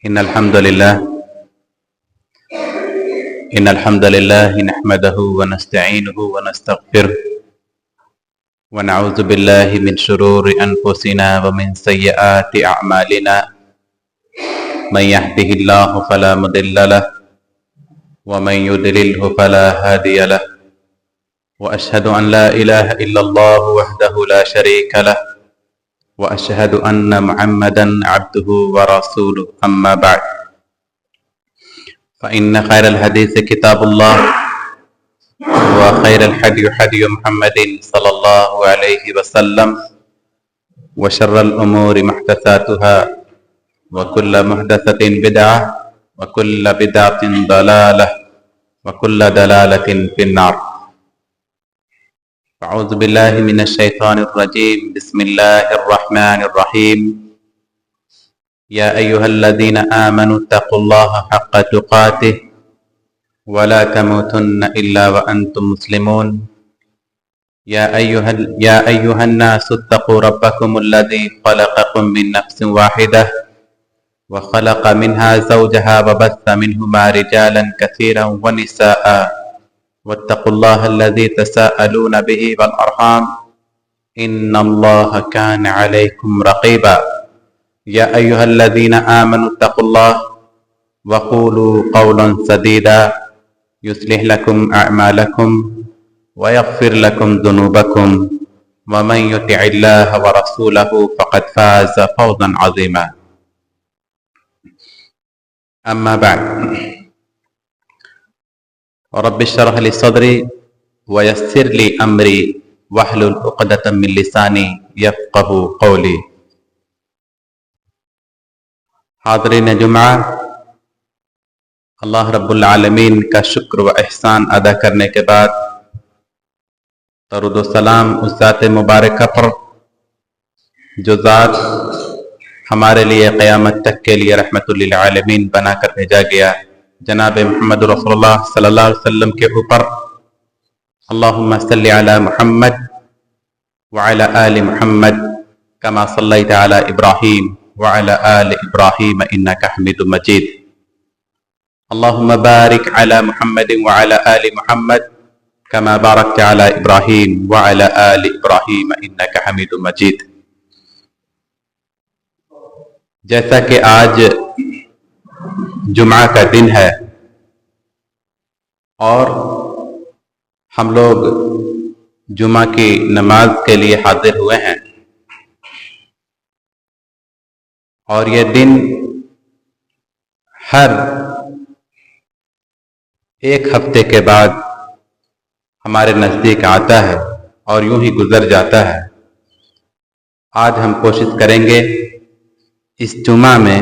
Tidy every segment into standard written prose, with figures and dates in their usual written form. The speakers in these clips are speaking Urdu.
إن الحمد لله نحمده ونستعينه ونستغفره ونعوذ بالله من شرور أنفسنا ومن سيئات أعمالنا من يهده الله فلا مضل له ومن يضلله فلا هادي له وأشهد أن لا إله إلا الله وحده لا شريك له وأشهد أن محمدا عبده ورسوله أما بعد فإن خير الحديث كتاب الله وخير الهدي هدي محمد صلى الله عليه وسلم وشر الأمور محدثاتها وكل محدثة بدعة وكل بدعة ضلالة وكل ضلالة في النار. أعوذ بالله من الشيطان الرجيم. بسم الله الرحمن الرحيم. يا أيها الذين آمنوا اتقوا الله حق تقاته ولا تموتن إلا وأنتم مسلمون. يا أيها الناس اتقوا ربكم الذي خلقكم من نفس واحدة وخلق منها زوجها وبث منهما رجالا كثيرا ونساء واتقوا الله الذي تساءلون به والأرحام إن الله كان عليكم رقيبا. يا أيها الذين آمنوا اتقوا الله وقولوا قولا سديدا يصلح لكم أعمالكم ويغفر لكم ذنوبكم ومن يطع الله ورسوله فقد فاز فوزا عظيما. أما بعد رب اشرح لي صدري ويسر لي أمري واحلل عقدة من لساني يفقهوا قولي. حاضرین جمعہ، اللہ رب العالمین کا شکر و احسان ادا کرنے کے بعد درود و سلام اس ذات مبارکہ پر جو ذات ہمارے لیے قیامت تک کے لیے رحمت للعالمین بنا کر بھیجا گیا، جناب محمد رسول اللہ صلی اللہ علیہ وسلم کے اوپر اللہم صلی علی محمد وعلی آل محمد کما صلیت علی ابراہیم وعلى آل إبراهيم إنك حميد مجيد. اللهم بارك على محمد وعلى آل محمد كما باركت على إبراهيم وعلى آل إبراهيم إنك حميد مجيد. جیسا کہ آج جمعہ کا دن ہے اور ہم لوگ جمعہ کی نماز کے لیے حاضر ہوئے ہیں، اور یہ دن ہر ایک ہفتے کے بعد ہمارے نزدیک آتا ہے اور یوں ہی گزر جاتا ہے. آج ہم کوشش کریں گے اس جمعہ میں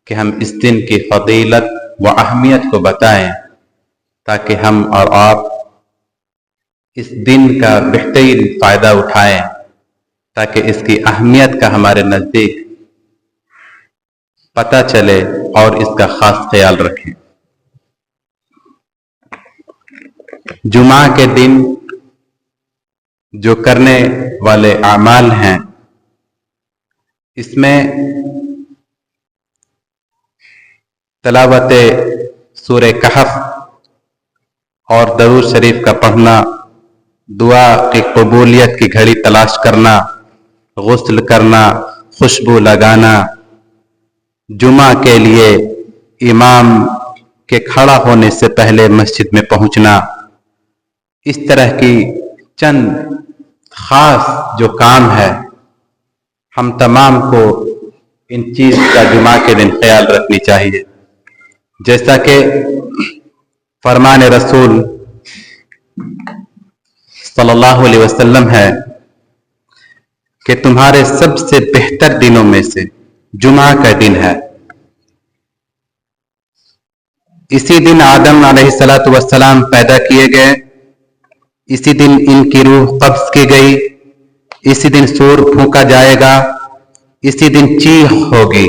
کہ ہم اس دن کی فضیلت و اہمیت کو بتائیں تاکہ ہم اور آپ اس دن کا بہترین فائدہ اٹھائیں، تاکہ اس کی اہمیت کا ہمارے نزدیک پتہ چلے اور اس کا خاص خیال رکھیں. جمعہ کے دن جو کرنے والے اعمال ہیں اس میں تلاوت سورہ کہف اور درود شریف کا پڑھنا، دعا کی قبولیت کی گھڑی تلاش کرنا، غسل کرنا، خوشبو لگانا، جمعہ کے لیے امام کے کھڑا ہونے سے پہلے مسجد میں پہنچنا، اس طرح کی چند خاص جو کام ہے ہم تمام کو ان چیز کا جمعہ کے دن خیال رکھنی چاہیے. جیسا کہ فرمان رسول صلی اللہ علیہ وسلم ہے کہ تمہارے سب سے بہتر دنوں میں سے جمعہ کا دن ہے. اسی دن آدم علیہ السلام پیدا کیے گئے، اسی دن ان کی روح قبض کی گئی، اسی دن سور پھونکا جائے گا، اسی دن چیخ ہوگی،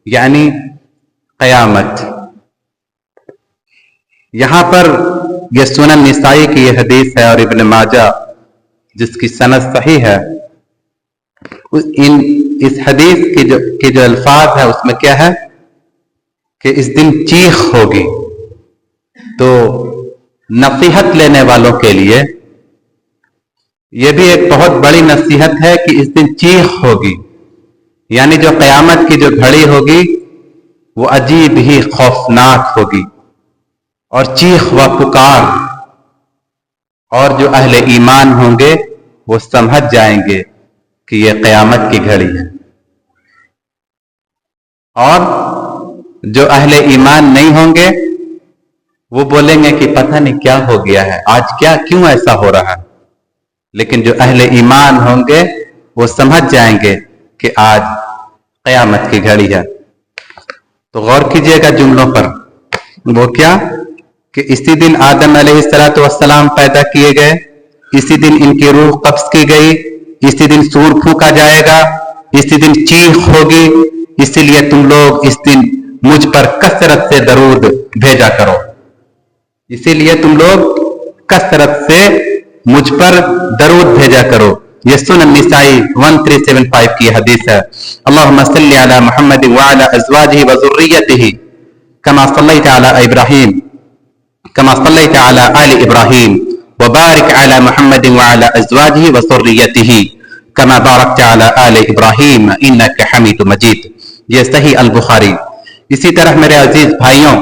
یعنی قیامت. یہاں پر یہ سنن نسائی کی یہ حدیث ہے اور ابن ماجہ جس کی سند صحیح ہے، اس حدیث کے جو الفاظ ہے اس میں کیا ہے کہ اس دن چیخ ہوگی، تو نصیحت لینے والوں کے لیے یہ بھی ایک بہت بڑی نصیحت ہے کہ اس دن چیخ ہوگی، یعنی جو قیامت کی جو گھڑی ہوگی وہ عجیب ہی خوفناک ہوگی، اور چیخ و پکار، اور جو اہل ایمان ہوں گے وہ سمجھ جائیں گے کہ یہ قیامت کی گھڑی ہے، اور جو اہل ایمان نہیں ہوں گے وہ بولیں گے کہ پتہ نہیں کیا ہو گیا ہے، آج کیوں ایسا ہو رہا ہے، لیکن جو اہل ایمان ہوں گے وہ سمجھ جائیں گے کہ آج قیامت کی گھڑی ہے۔ تو غور کیجئے گا جملوں پر، وہ کیا کہ اسی دن آدم علیہ السلام پیدا کیے گئے، اسی دن ان کی روح قبض کی گئی، اسی دن سور پھونکا جائے گا، اسی دن چیخ ہوگی، اسی لیے تم لوگ اس دن مجھ پر کثرت سے درود بھیجا کرو، اسی لیے تم لوگ کثرت سے مجھ پر درود بھیجا کرو۔ یہ سنن نسائی 1375 کی حدیث ہے۔ اللہم صلی علی محمد وعلی ازواجہ وذریتہ کما صلیت علی ابراہیم كما صليت على آل إبراهيم وبارك على محمد وعلى أزواجه وذريته كما باركت على آل إبراهيم إنك حميد مجيد۔ یہ صحیح البخاری۔ اسی طرح میرے عزیز بھائیوں،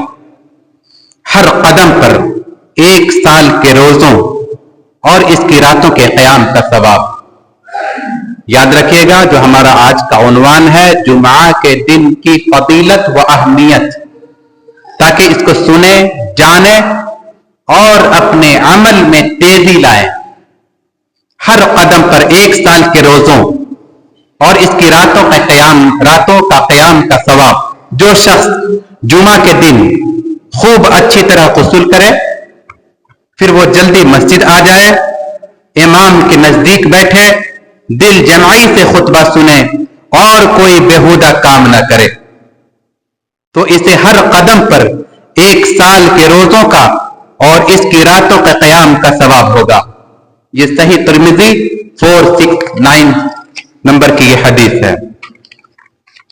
ہر قدم پر 1 سال کے روزوں اور اس کی راتوں کے قیام کا ثواب۔ یاد رکھیے گا جو ہمارا آج کا عنوان ہے، جمعہ کے دن کی فضیلت و اہمیت، تاکہ اس کو سنیں، جانیں اور اپنے عمل میں تیزی لائیں۔ ہر قدم پر 1 سال کے روزوں اور اس کی راتوں کا قیام کا ثواب۔ جو شخص جمعہ کے دن خوب اچھی طرح غسل کرے، پھر وہ جلدی مسجد آ جائے، امام کے نزدیک بیٹھے، دل جمعی سے خطبہ سنے اور کوئی بیہودہ کام نہ کرے، تو اسے ہر قدم پر 1 سال کے روزوں کا اور اس کی راتوں کا قیام کا ثواب ہوگا۔ یہ صحیح ترمذی 469 نمبر کی یہ حدیث ہے۔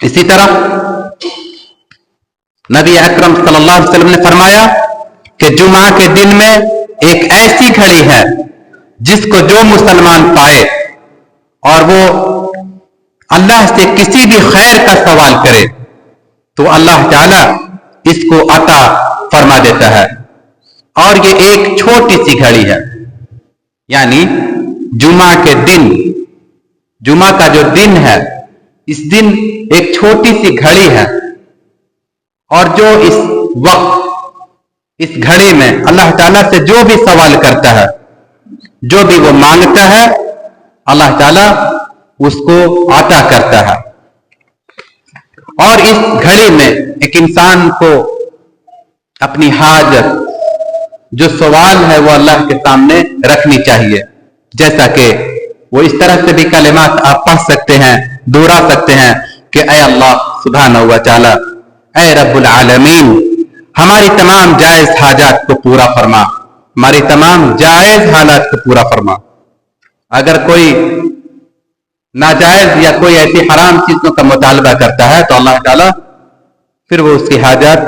اسی طرح نبی اکرم صلی اللہ علیہ وسلم نے فرمایا کہ جمعہ کے دن میں ایک ایسی گھڑی ہے جس کو جو مسلمان پائے اور وہ اللہ سے کسی بھی خیر کا سوال کرے تو اللہ تعالی اس کو عطا فرما دیتا ہے، اور یہ ایک چھوٹی سی گھڑی ہے، یعنی جمعہ کے دن، جمعہ کا جو دن ہے، اس دن ایک چھوٹی سی گھڑی ہے، اور جو اس وقت اس گھڑی میں اللہ تعالیٰ سے جو بھی سوال کرتا ہے، جو بھی وہ مانگتا ہے، اللہ تعالیٰ اس کو عطا کرتا ہے۔ اور اس گھڑی میں ایک انسان کو اپنی حاجت، جو سوال ہے وہ اللہ کے سامنے رکھنی چاہیے، جیسا کہ وہ اس طرح سے بھی کلمات آپ پڑھ سکتے ہیں، دہرا سکتے ہیں کہ اے اللہ سبحانہ و تعالی، اے رب العالمین، ہماری تمام جائز حاجات کو پورا فرما، ہماری تمام جائز حالات کو پورا فرما۔ اگر کوئی ناجائز یا کوئی ایسی حرام چیزوں کا مطالبہ کرتا ہے تو اللہ تعالیٰ پھر وہ اس کی حاجات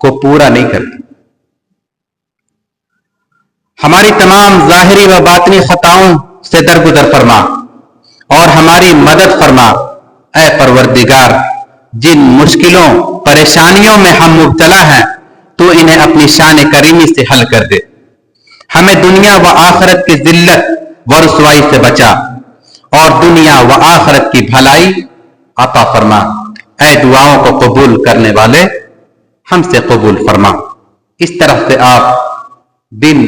کو پورا نہیں کرتا۔ ہماری تمام ظاہری و باطنی خطاؤں سے درگزر فرما اور ہماری مدد فرما۔ اے پروردگار، جن مشکلوں پریشانیوں میں ہم مبتلا ہیں تو انہیں اپنی شان کریمی سے حل کر دے، ہمیں دنیا و آخرت کی ذلت و رسوائی سے بچا اور دنیا و آخرت کی بھلائی عطا فرما۔ اے دعاؤں کو قبول کرنے والے، ہم سے قبول فرما۔ اس طرح سے آپ دن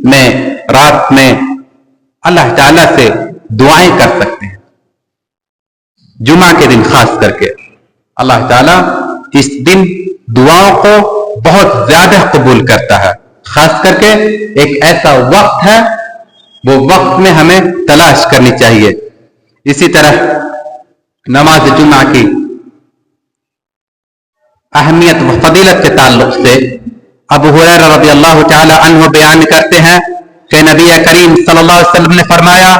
میں، رات میں اللہ تعالیٰ سے دعائیں کر سکتے ہیں۔ جمعہ کے دن خاص کر کے اللہ تعالیٰ اس دن دعاؤں کو بہت زیادہ قبول کرتا ہے، خاص کر کے ایک ایسا وقت ہے، وہ وقت میں ہمیں تلاش کرنی چاہیے۔ اسی طرح نماز جمعہ کی اہمیت و فضیلت کے تعلق سے ابو ہریرہ رضی اللہ تعالی عنہ بیان کرتے ہیں کہ نبی کریم صلی اللہ علیہ وسلم نے فرمایا،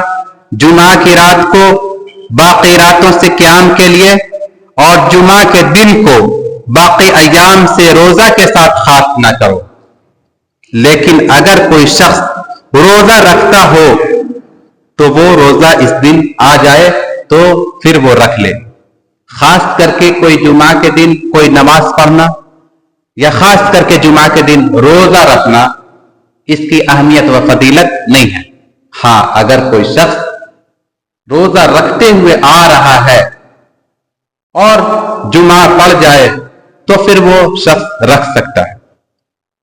جمعہ کی رات کو باقی راتوں سے قیام کے لیے اور جمعہ کے دن کو باقی ایام سے روزہ کے ساتھ خاص نہ کرو، لیکن اگر کوئی شخص روزہ رکھتا ہو تو وہ روزہ اس دن آ جائے تو پھر وہ رکھ لے۔ خاص کر کے کوئی جمعہ کے دن کوئی نماز پڑھنا یا خاص کر کے جمعہ کے دن روزہ رکھنا، اس کی اہمیت و فضیلت نہیں ہے۔ ہاں، اگر کوئی شخص روزہ رکھتے ہوئے آ رہا ہے اور جمعہ پڑ جائے تو پھر وہ شخص رکھ سکتا ہے،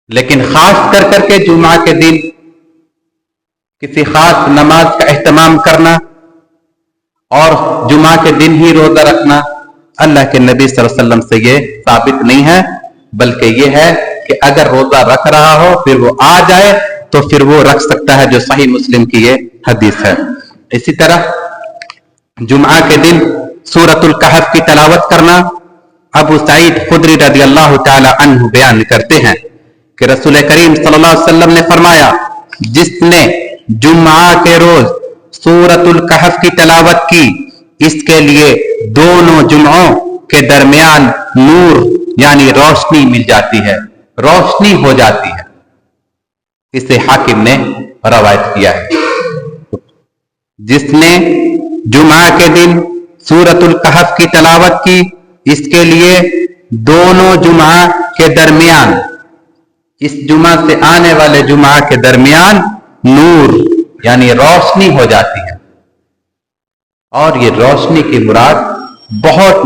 لیکن خاص کر کے جمعہ کے دن کسی خاص نماز کا اہتمام کرنا اور جمعہ کے دن ہی روزہ رکھنا اللہ کے نبی صلی اللہ علیہ وسلم سے یہ ثابت نہیں ہے، بلکہ یہ ہے کہ اگر روزہ رکھ رہا ہو پھر وہ آ جائے تو پھر وہ رکھ سکتا ہے، جو صحیح مسلم کی یہ حدیث ہے۔ اسی طرح جمعہ کے دن سورۃ الکہف کی تلاوت کرنا، ابو سعید خدری رضی اللہ تعالی عنہ بیان کرتے ہیں کہ رسول کریم صلی اللہ علیہ وسلم نے فرمایا، جس نے جمعہ کے روز سورۃ الکہف کی تلاوت کی، اس کے لیے دونوں جمعوں کے درمیان نور یعنی روشنی مل جاتی ہے، روشنی ہو جاتی ہے۔ اسے حاکم نے روایت کیا ہے۔ جس نے جمعہ کے دن سورۃ الکہف کی تلاوت کی، اس کے لیے دونوں جمعہ کے درمیان، اس جمعہ سے آنے والے جمعہ کے درمیان نور یعنی روشنی ہو جاتی ہے۔ اور یہ روشنی کی مراد بہت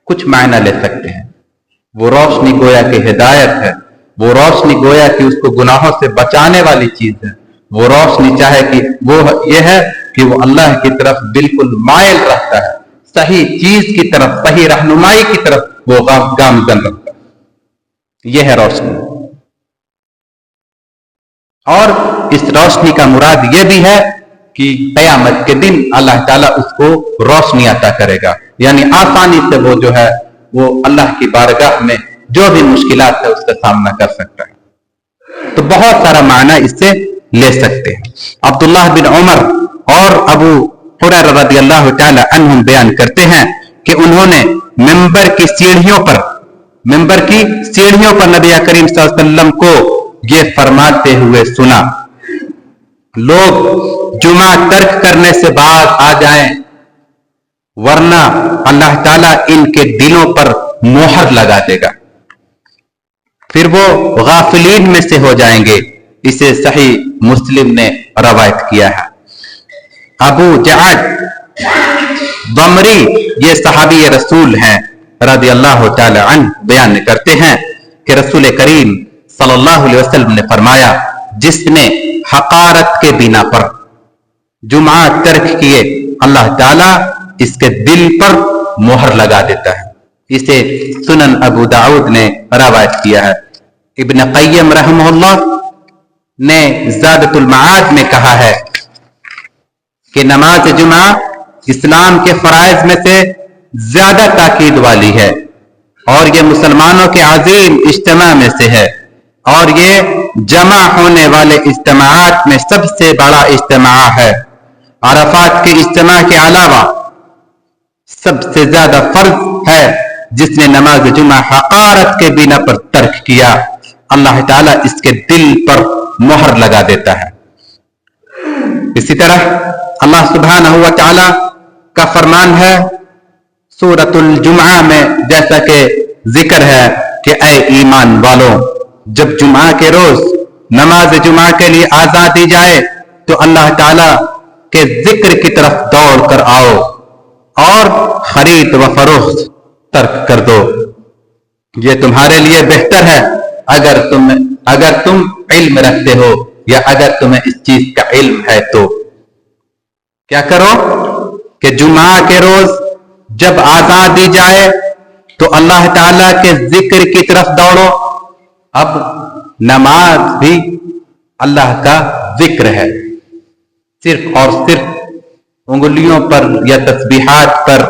کچھ معنی لے سکتے ہیں۔ وہ روشنی گویا کہ ہدایت ہے، وہ روشنی گویا کہ اس کو گناہوں سے بچانے والی چیز ہے، وہ روشنی چاہے کہ وہ یہ ہے کہ وہ اللہ کی طرف بالکل مائل رہتا ہے، صحیح چیز کی طرف، صحیح رہنمائی کی طرف وہ گامزن رہتا ہے۔ یہ ہے روشنی۔ اور اس روشنی کا مراد یہ بھی ہے کہ قیامت کے دن اللہ تعالیٰ اس کو روشنی عطا کرے گا، یعنی آسانی سے وہ جو ہے وہ اللہ کی بارگاہ میں جو بھی مشکلات ہے اس کا سامنا کر سکتا ہے۔ تو بہت سارا معنی اس سے لے سکتے ہیں۔ عبداللہ بن عمر اور ابو ہریرہ رضی اللہ تعالی عنہم بیان کرتے ہیں کہ انہوں نے ممبر کی سیڑھیوں پر نبی کریم صلی اللہ علیہ وسلم کو یہ فرماتے ہوئے سنا، لوگ جمعہ ترک کرنے سے بعد آ جائیں، ورنہ اللہ تعالیٰ ان کے دلوں پر مہر لگا دے گا، پھر وہ غافلین میں سے ہو جائیں گے۔ اسے صحیح مسلم نے روایت کیا ہے۔ ابو جعد ضمری یہ صحابی رسول ہیں رضی اللہ تعالی عنہ، بیان کرتے ہیں کہ رسول کریم صلی اللہ علیہ وسلم نے فرمایا، جس نے حقارت کے بنا پر جمعہ ترک کیے، اللہ تعالیٰ اس کے دل پر مہر لگا دیتا ہے۔ اسے سنن ابو داؤد نے روایت کیا ہے۔ ابن قیم رحمہ اللہ نے زادۃ المعاد میں کہا ہے کہ نماز جمعہ اسلام کے فرائض میں سے زیادہ تاکید والی ہے، اور یہ مسلمانوں کے عظیم اجتماع میں سے ہے، اور یہ جمع ہونے والے اجتماعات میں سب سے بڑا اجتماع ہے۔ عرفات کے اجتماع کے علاوہ سب سے زیادہ فرض ہے جس نے نماز جمعہ حقارت کے بنا پر ترک کیا، اللہ تعالیٰ اس کے دل پر مہر لگا دیتا ہے۔ اسی طرح اللہ سبحانہ و تعالی کا فرمان ہے سورۃ الجمعہ میں، جیسا کہ ذکر ہے کہ اے ایمان والوں، جب جمعہ کے روز نماز جمعہ کے لیے آزاد دی جائے تو اللہ تعالیٰ کے ذکر کی طرف دوڑ کر آؤ اور خرید و فروخت ترک کر دو، یہ تمہارے لیے بہتر ہے اگر تم علم رکھتے ہو، یا اگر تمہیں اس چیز کا علم ہے تو کیا کرو کہ جمعہ کے روز جب آزاد دی جائے تو اللہ تعالیٰ کے ذکر کی طرف دوڑو۔ اب نماز بھی اللہ کا ذکر ہے، صرف اور صرف انگلیوں پر یا تسبیحات پر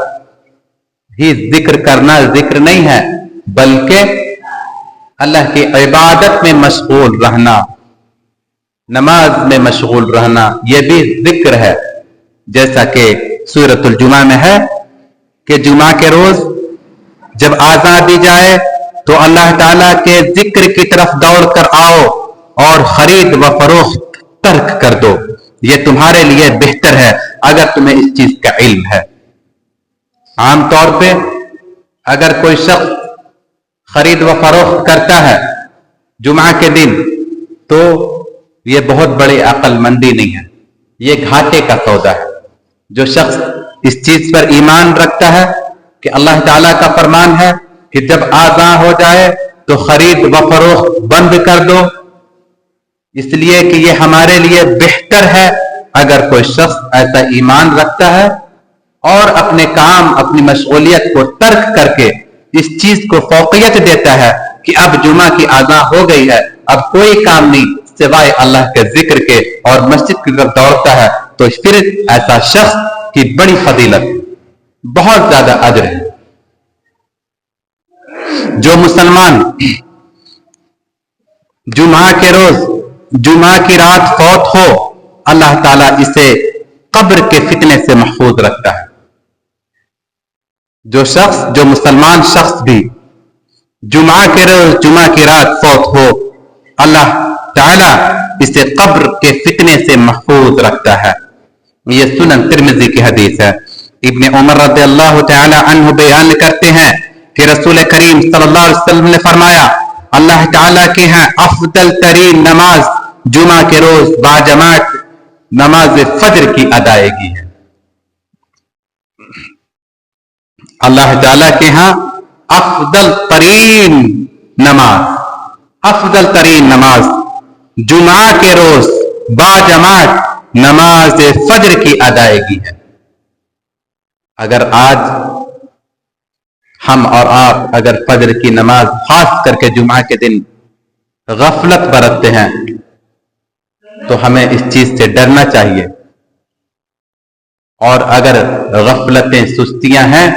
ہی ذکر کرنا ذکر نہیں ہے، بلکہ اللہ کی عبادت میں مشغول رہنا، نماز میں مشغول رہنا، یہ بھی ذکر ہے، جیسا کہ سورۃ الجمعہ میں ہے کہ جمعہ کے روز جب آزان دی جائے تو اللہ تعالیٰ کے ذکر کی طرف دوڑ کر آؤ اور خرید و فروخت ترک کر دو، یہ تمہارے لیے بہتر ہے اگر تمہیں اس چیز کا علم ہے۔ عام طور پہ اگر کوئی شخص خرید و فروخت کرتا ہے جمعہ کے دن تو یہ بہت بڑی عقل مندی نہیں ہے، یہ گھاٹے کا سودا ہے۔ جو شخص اس چیز پر ایمان رکھتا ہے کہ اللہ تعالیٰ کا فرمان ہے کہ جب آذان ہو جائے تو خرید و فروخت بند کر دو، اس لیے کہ یہ ہمارے لیے بہتر ہے۔ اگر کوئی شخص ایسا ایمان رکھتا ہے اور اپنے کام اپنی مشغولیت کو ترک کر کے اس چیز کو فوقیت دیتا ہے کہ اب جمعہ کی آذان ہو گئی ہے، اب کوئی کام نہیں سوائے اللہ کے ذکر کے، اور مسجد کی طرف دوڑتا ہے، تو پھر ایسا شخص کی بڑی فضیلت، بہت زیادہ اجر ہے۔ جو مسلمان جمعہ کے روز جمعہ کی رات فوت ہو، اللہ تعالیٰ اسے قبر کے فتنے سے محفوظ رکھتا ہے۔ جو مسلمان شخص بھی جمعہ کے روز جمعہ کی رات فوت ہو، اللہ تعالیٰ اسے قبر کے فتنے سے محفوظ رکھتا ہے۔ یہ سنن ترمذی کی حدیث ہے۔ ابن عمر رضی اللہ تعالی عنہ بیان کرتے ہیں کہ رسول کریم صلی اللہ علیہ وسلم نے فرمایا، اللہ تعالیٰ کے ہاں افضل ترین نماز جمعہ کے روز باجماعت نماز فجر کی ادائیگی ہے۔ اللہ تعالیٰ کے ہاں افضل ترین نماز جمعہ کے روز باجماعت نماز فجر کی ادائیگی ہے۔ اگر آج ہم اور آپ اگر فجر کی نماز خاص کر کے جمعہ کے دن غفلت برتتے ہیں تو ہمیں اس چیز سے ڈرنا چاہیے، اور اگر غفلتیں سستیاں ہیں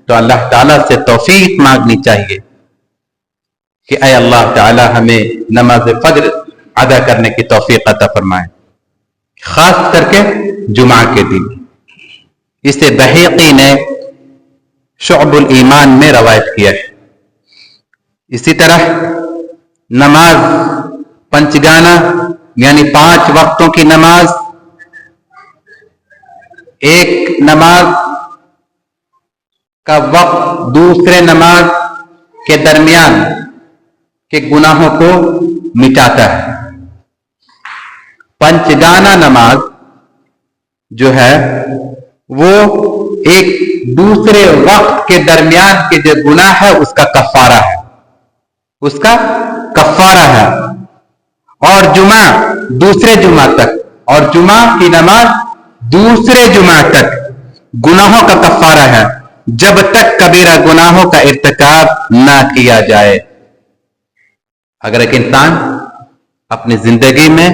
تو اللہ تعالیٰ سے توفیق مانگنی چاہیے کہ اے اللہ تعالیٰ ہمیں نماز فجر ادا کرنے کی توفیق عطا فرمائے، خاص کر کے جمعہ کے دن۔ اسے بحیقی نے شعب الایمان میں روایت کیا ہے۔ اسی طرح نماز پنچگانہ یعنی 5 وقتوں کی نماز، ایک نماز کا وقت دوسرے نماز کے درمیان کے گناہوں کو مٹاتا ہے۔ پنچگانہ نماز جو ہے وہ ایک دوسرے وقت کے درمیان کے جو گناہ ہے اس کا کفارہ ہے، اور جمعہ دوسرے جمعہ تک، اور جمعہ کی نماز دوسرے جمعہ تک گناہوں کا کفارہ ہے جب تک کبیرہ گناہوں کا ارتکاب نہ کیا جائے۔ اگر ایک انسان اپنی زندگی میں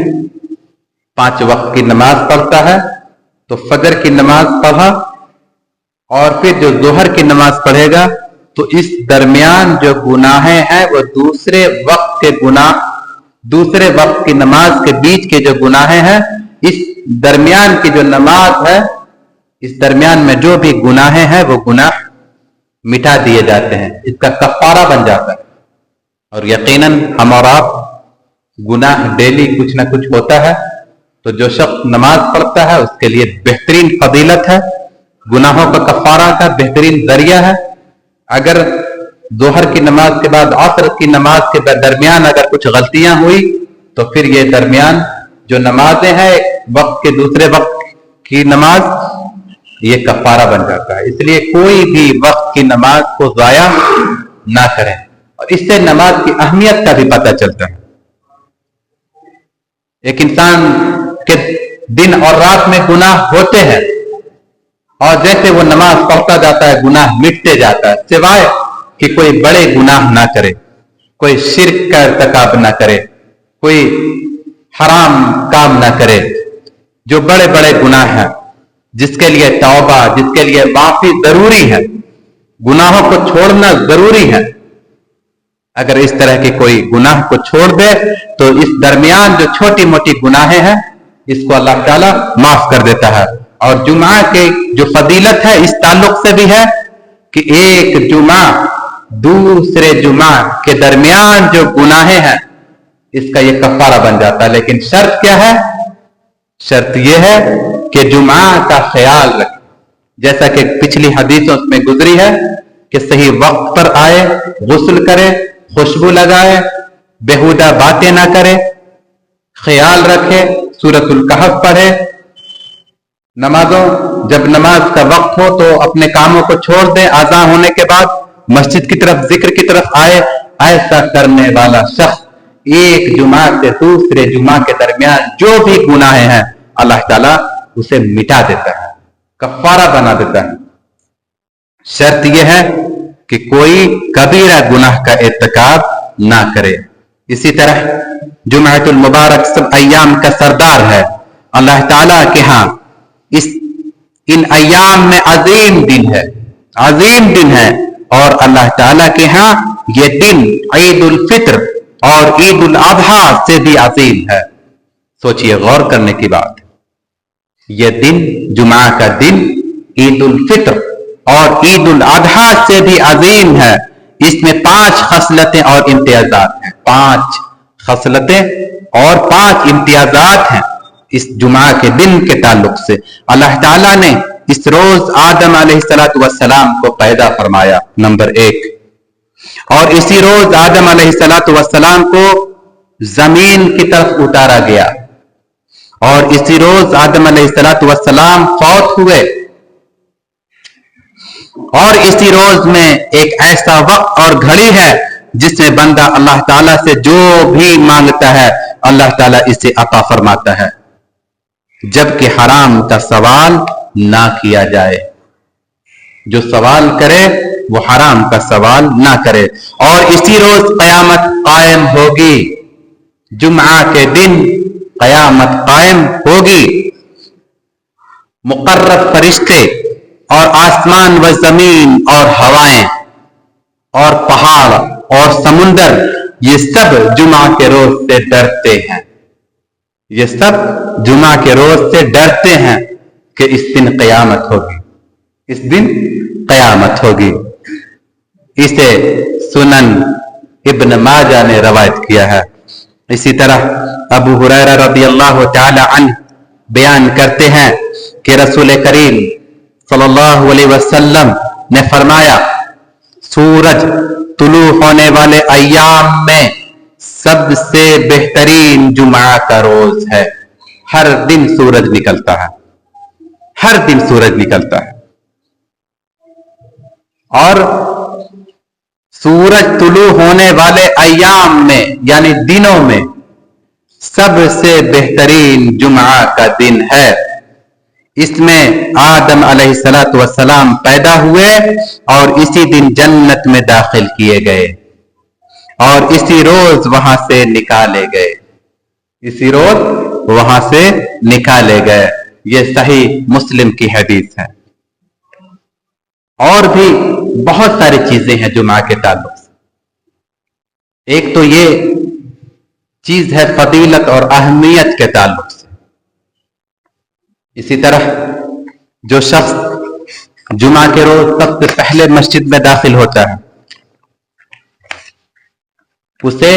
5 وقت کی نماز پڑھتا ہے تو فجر کی نماز پڑھا اور پھر جو ظہر کی نماز پڑھے گا تو اس درمیان جو گناہیں ہیں وہ دوسرے وقت کی نماز کے بیچ کے جو گناہیں ہیں، اس درمیان کی جو نماز ہے اس درمیان میں جو بھی گناہیں ہیں وہ گناہ مٹا دیے جاتے ہیں، اس کا کفارہ بن جاتا ہے۔ اور یقیناً ہم اور آپ گناہ ڈیلی کچھ نہ کچھ ہوتا ہے، تو جو شخص نماز پڑھتا ہے اس کے لیے بہترین فضیلت ہے، گناہوں کا کفارہ کا بہترین ذریعہ ہے۔ اگر ظہر کی نماز کے بعد عصر کی نماز کے درمیان اگر کچھ غلطیاں ہوئی تو پھر یہ درمیان جو نمازیں ہیں وقت کے دوسرے وقت کی نماز یہ کفارہ بن جاتا ہے۔ اس لیے کوئی بھی وقت کی نماز کو ضائع نہ کریں، اور اس سے نماز کی اہمیت کا بھی پتہ چلتا ہے۔ ایک انسان کے دن اور رات میں گناہ ہوتے ہیں، اور جیسے وہ نماز پڑھتا جاتا ہے گناہ مٹتے جاتا ہے، سوائے کہ کوئی بڑے گناہ نہ کرے، کوئی شرک کا ارتکاب نہ کرے، کوئی حرام کام نہ کرے۔ جو بڑے بڑے گناہ ہیں جس کے لیے توبہ، جس کے لیے معافی ضروری ہے، گناہوں کو چھوڑنا ضروری ہے، اگر اس طرح کی کوئی گناہ کو چھوڑ دے تو اس درمیان جو چھوٹی موٹی گناہیں ہیں اس کو اللہ تعالیٰ معاف کر دیتا ہے۔ اور جمعہ کے جو فضیلت ہے اس تعلق سے بھی ہے کہ ایک جمعہ دوسرے جمعہ کے درمیان جو گناہیں ہیں اس کا یہ کفارہ بن جاتا ہے. لیکن شرط کیا ہے؟ شرط یہ ہے کہ جمعہ کا خیال رکھے، جیسا کہ پچھلی حدیثوں میں گزری ہے کہ صحیح وقت پر آئے، غسل کرے، خوشبو لگائے، بیہودہ باتیں نہ کرے، خیال رکھے، سورۃ الکہف پڑھے. نمازوں جب نماز کا وقت ہو تو اپنے کاموں کو چھوڑ دیں، اذان ہونے کے بعد مسجد کی طرف، ذکر کی طرف آئے. ایسا کرنے والا شخص ایک جمعہ سے دوسرے جمعہ کے درمیان جو بھی گناہ ہیں اللہ تعالیٰ اسے مٹا دیتا ہے، کفارہ بنا دیتا ہے. شرط یہ ہے کہ کوئی کبیرہ گناہ کا ارتکاب نہ کرے. اسی طرح جمعۃ المبارک سب ایام کا سردار ہے. اللہ تعالیٰ کے ہاں ان ایام میں عظیم دن ہے اور اللہ تعالیٰ کے ہاں یہ دن عید الفطر اور عید الاضحیٰ سے بھی عظیم ہے. سوچئے، غور کرنے کی بات. یہ دن، جمعہ کا دن، عید الفطر اور عید الاضحیٰ سے بھی عظیم ہے. اس میں 5 خصلتیں اور امتیازات ہیں. 5 خصلتیں اور 5 امتیازات ہیں اس جمعہ کے دن کے تعلق سے. اللہ تعالیٰ نے اس روز آدم علیہ السلام کو پیدا فرمایا، نمبر 1. اور اسی روز آدم علیہ السلام کو زمین کی طرف اتارا گیا، اور اسی روز آدم علیہ السلام فوت ہوئے. اور اسی روز میں ایک ایسا وقت اور گھڑی ہے جس میں بندہ اللہ تعالیٰ سے جو بھی مانگتا ہے اللہ تعالیٰ اسے عطا فرماتا ہے، جبکہ حرام کا سوال نہ کیا جائے. جو سوال کرے وہ حرام کا سوال نہ کرے. اور اسی روز قیامت قائم ہوگی، جمعہ کے دن قیامت قائم ہوگی. مقرب فرشتے اور آسمان و زمین اور ہوائیں اور پہاڑ اور سمندر، یہ سب جمعہ کے روز سے ڈرتے ہیں. یہ سب جمعہ کے روز سے ڈرتے ہیں کہ اس دن قیامت ہوگی، اس دن قیامت ہوگی. اسے سنن ابن ماجہ نے روایت کیا ہے. اسی طرح ابو ہریرہ رضی اللہ تعالی عنہ بیان کرتے ہیں کہ رسول کریم صلی اللہ علیہ وسلم نے فرمایا، سورج طلوع ہونے والے ایام میں سب سے بہترین جمعہ کا روز ہے. ہر دن سورج نکلتا ہے، ہر دن سورج نکلتا ہے. اور سورج طلوع ہونے والے ایام میں یعنی دنوں میں سب سے بہترین جمعہ کا دن ہے. اس میں آدم علیہ السلام پیدا ہوئے اور اسی دن جنت میں داخل کیے گئے اور اسی روز وہاں سے نکالے گئے. اسی روز وہاں سے نکالے گئے. یہ صحیح مسلم کی حدیث ہے. اور بھی بہت ساری چیزیں ہیں جمعہ کے تعلق سے. ایک تو یہ چیز ہے فضیلت اور اہمیت کے تعلق سے. اسی طرح جو شخص جمعہ کے روز سب سے پہلے مسجد میں داخل ہوتا ہے اسے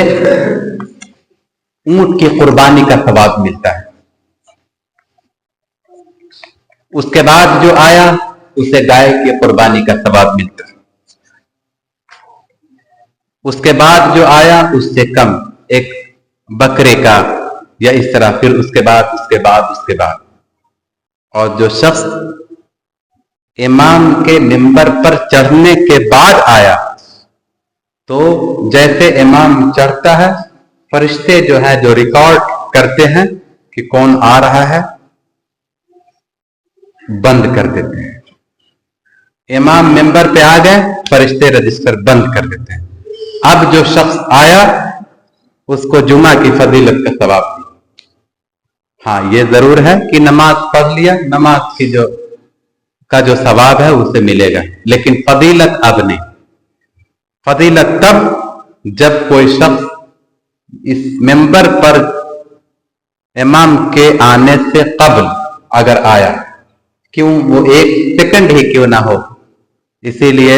اونٹ کی قربانی کا ثواب ملتا ہے. اس کے بعد جو آیا اسے گائے کی قربانی کا ثواب ملتا ہے. اس کے بعد جو آیا اس سے کم ایک بکرے کا، یا اس طرح پھر اس کے بعد. اور جو شخص امام کے منبر پر چڑھنے کے بعد آیا تو جیسے امام چڑھتا ہے فرشتے جو ہے جو ریکارڈ کرتے ہیں کہ کون آ رہا ہے بند کر دیتے ہیں. امام منبر پہ آ گئے، فرشتے رجسٹر بند کر دیتے ہیں. اب جو شخص آیا اس کو جمعہ کی فضیلت کا ثواب دیا. ہاں یہ ضرور ہے کہ نماز پڑھ لیا، نماز کی جو ثواب ہے اسے ملے گا، لیکن فضیلت اب نہیں. فضیلت تب جب کوئی شخص اس منبر پر امام کے آنے سے قبل اگر آیا، کیوں وہ 1 سیکنڈ ہی کیوں نہ ہو، اسی لیے